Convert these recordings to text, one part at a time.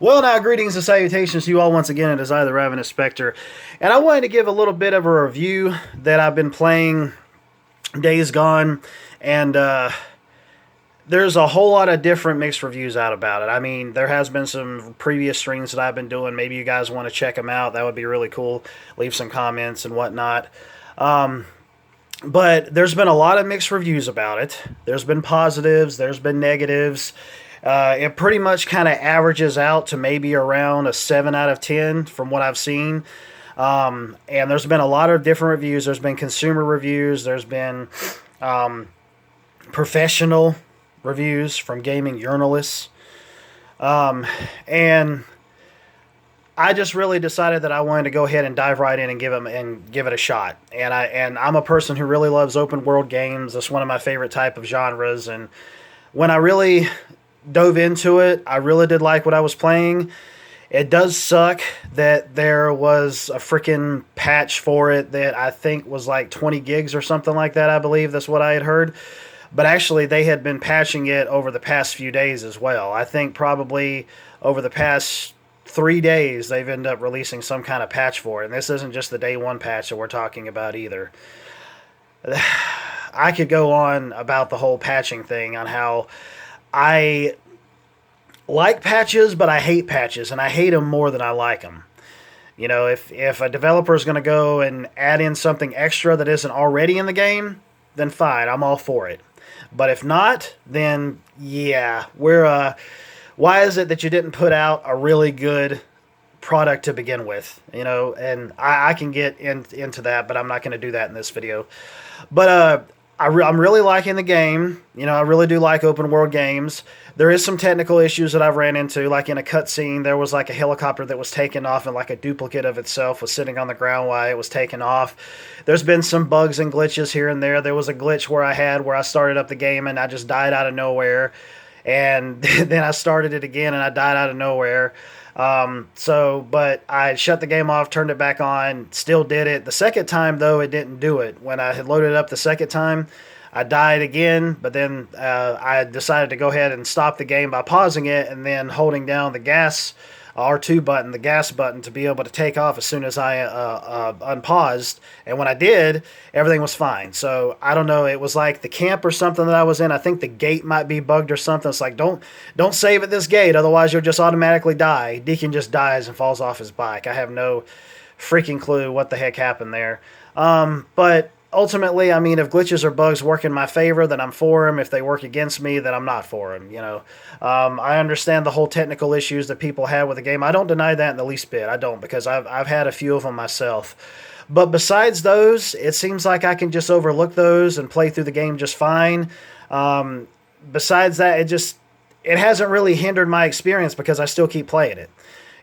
Well, now, greetings and salutations to you all once again. It is I, the Ravenous Spectre, and I wanted to give a little bit of a review that I've been playing Days Gone, and there's a whole lot of different mixed reviews out about it. I mean, there has been some previous streams that I've been doing. Maybe you guys want to check them out. That would be really cool. Leave some comments and whatnot. But there's been a lot of mixed reviews about it. There's been positives, there's been negatives. It pretty much kind of averages out to maybe around a 7 out of 10 from what I've seen. And there's been a lot of different reviews. There's been consumer reviews. There's been professional reviews from gaming journalists. And I just really decided that I wanted to go ahead and dive right in and give it a shot. And I'm a person who really loves open world games. That's one of my favorite type of genres. And when I really dove into it, I really did like what I was playing. It does suck that there was a freaking patch for it that I think was like 20 gigs or something like that. I believe that's what I had heard. But actually, they had been patching it over the past few days as well. I think probably over the past 3 days, they've ended up releasing some kind of patch for it. And this isn't just the day one patch that we're talking about either. I could go on about the whole patching thing, on how I like patches, but I hate patches, and I hate them more than I like them. You know, if a developer is going to go and add in something extra that isn't already in the game, then fine, I'm all for it. But if not, then yeah, why is it that you didn't put out a really good product to begin with? You know, and I can get into that, but I'm not going to do that in this video. But I'm really liking the game. You know, I really do like open world games. There is some technical issues that I've ran into, like in a cutscene, there was like a helicopter that was taken off and like a duplicate of itself was sitting on the ground while it was taken off. There's been some bugs and glitches here and there. There was a glitch where I started up the game and I just died out of nowhere. And then I started it again and I died out of nowhere. But I shut the game off, turned it back on, still did it. The second time, though, it didn't do it. When I had loaded up the second time, I died again, but then I decided to go ahead and stop the game by pausing it and then holding down the gas R2 button, the gas button, to be able to take off as soon as I unpaused. And when I did, everything was fine. So I don't know. It was like the camp or something that I was in. I think the gate might be bugged or something. It's like, don't save at this gate, otherwise you'll just automatically die. Deacon just dies and falls off his bike. I have no freaking clue what the heck happened there. But ultimately, I mean, if glitches or bugs work in my favor, then I'm for them. If they work against me, then I'm not for them, you know. I understand the whole technical issues that people have with the game. I don't deny that in the least bit. I don't, because I've had a few of them myself. But besides those, it seems like I can just overlook those and play through the game just fine. Besides that, it hasn't really hindered my experience because I still keep playing it.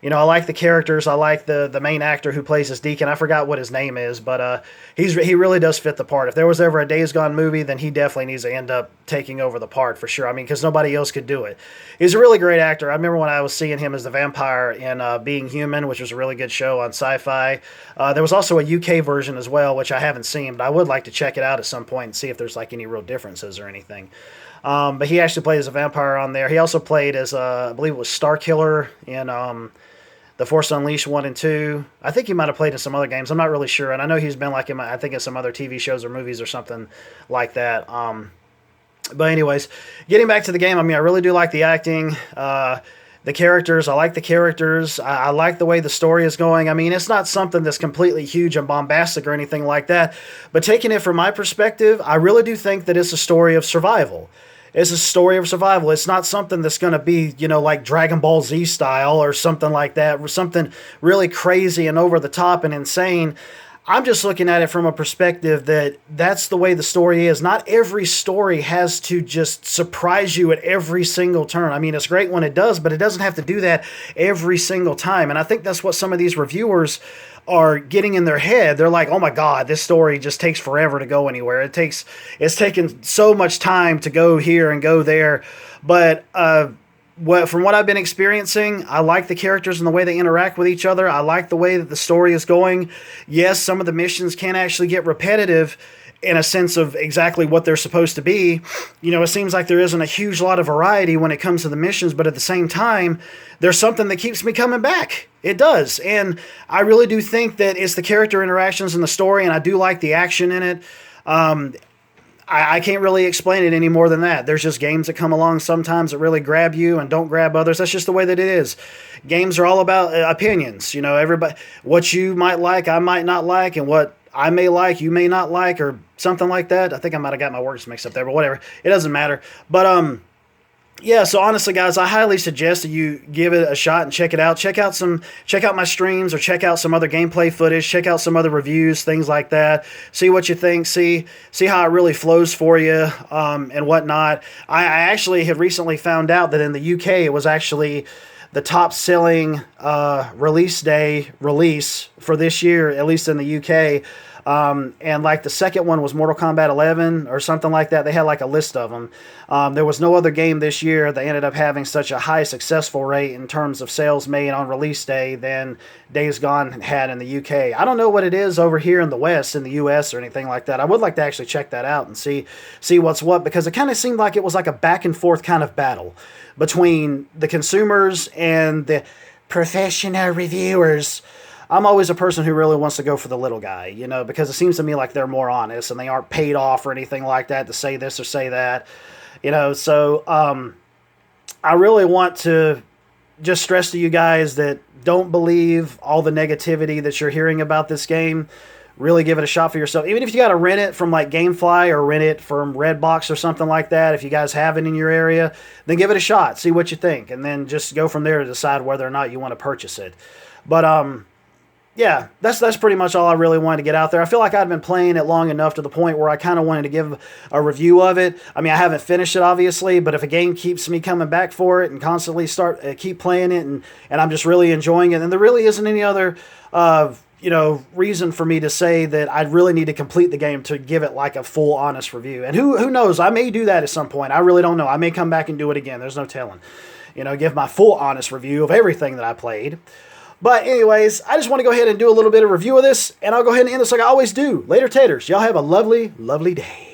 You know, I like the characters. I like the main actor who plays as Deacon. I forgot what his name is, but he really does fit the part. If there was ever a Days Gone movie, then he definitely needs to end up taking over the part for sure. I mean, because nobody else could do it. He's a really great actor. I remember when I was seeing him as the vampire in Being Human, which was a really good show on Sci-Fi. There was also a UK version as well, which I haven't seen, but I would like to check it out at some point and see if there's like any real differences or anything. But he actually played as a vampire on there. He also played as, I believe it was Starkiller in The Force Unleashed 1 and 2. I think he might have played in some other games. I'm not really sure. And I know he's been like in, I think, in some other TV shows or movies or something like that. But anyways, getting back to the game, I mean, I really do like the acting. The characters, I like the characters. I like the way the story is going. I mean, it's not something that's completely huge and bombastic or anything like that. But taking it from my perspective, I really do think that it's a story of survival. It's a story of survival. It's not something that's going to be, you know, like Dragon Ball Z style or something like that, or something really crazy and over the top and insane. I'm just looking at it from a perspective that that's the way the story is. Not every story has to just surprise you at every single turn. I mean, it's great when it does, but it doesn't have to do that every single time. And I think that's what some of these reviewers are getting in their head. They're like, oh my God, this story just takes forever to go anywhere. It's taken so much time to go here and go there. But from what I've been experiencing, I like the characters and the way they interact with each other. I like the way that the story is going. Yes, some of the missions can actually get repetitive in a sense of exactly what they're supposed to be. You know, it seems like there isn't a huge lot of variety when it comes to the missions, but at the same time, there's something that keeps me coming back. It does. And I really do think that it's the character interactions and the story, and I do like the action in it. I can't really explain it any more than that. There's just games that come along sometimes that really grab you and don't grab others. That's just the way that it is. Games are all about opinions. You know, everybody, what you might like, I might not like, and what I may like, you may not like, or something like that. I think I might have got my words mixed up there, but whatever. It doesn't matter. But yeah, so honestly, guys, I highly suggest that you give it a shot and check it out. Check out my streams, or check out some other gameplay footage. Check out some other reviews, things like that. See what you think. See how it really flows for you, and whatnot. I actually had recently found out that in the UK it was actually the top selling release day release for this year, at least in the UK. And like the second one was Mortal Kombat 11 or something like that. They had like a list of them. There was no other game this year that ended up having such a high successful rate in terms of sales made on release day than Days Gone had in the UK. I don't know what it is over here in the West, in the US or anything like that. I would like to actually check that out and see what's what, because it kind of seemed like it was like a back and forth kind of battle between the consumers and the professional reviewers. I'm always a person who really wants to go for the little guy, you know, because it seems to me like they're more honest and they aren't paid off or anything like that to say this or say that, you know. So I really want to just stress to you guys that don't believe all the negativity that you're hearing about this game. Really give it a shot for yourself. Even if you got to rent it from like GameFly or rent it from Redbox or something like that, if you guys have it in your area, then give it a shot. See what you think. And then just go from there to decide whether or not you want to purchase it. But yeah, that's pretty much all I really wanted to get out there. I feel like I've been playing it long enough to the point where I kind of wanted to give a review of it. I mean, I haven't finished it, obviously, but if a game keeps me coming back for it and constantly keep playing it, and I'm just really enjoying it, and there really isn't any other reason for me to say that I really need to complete the game to give it like a full, honest review. And who knows? I may do that at some point. I really don't know. I may come back and do it again. There's no telling. You know, give my full, honest review of everything that I played. But anyways, I just want to go ahead and do a little bit of review of this, and I'll go ahead and end this like I always do. Later, taters. Y'all have a lovely, lovely day.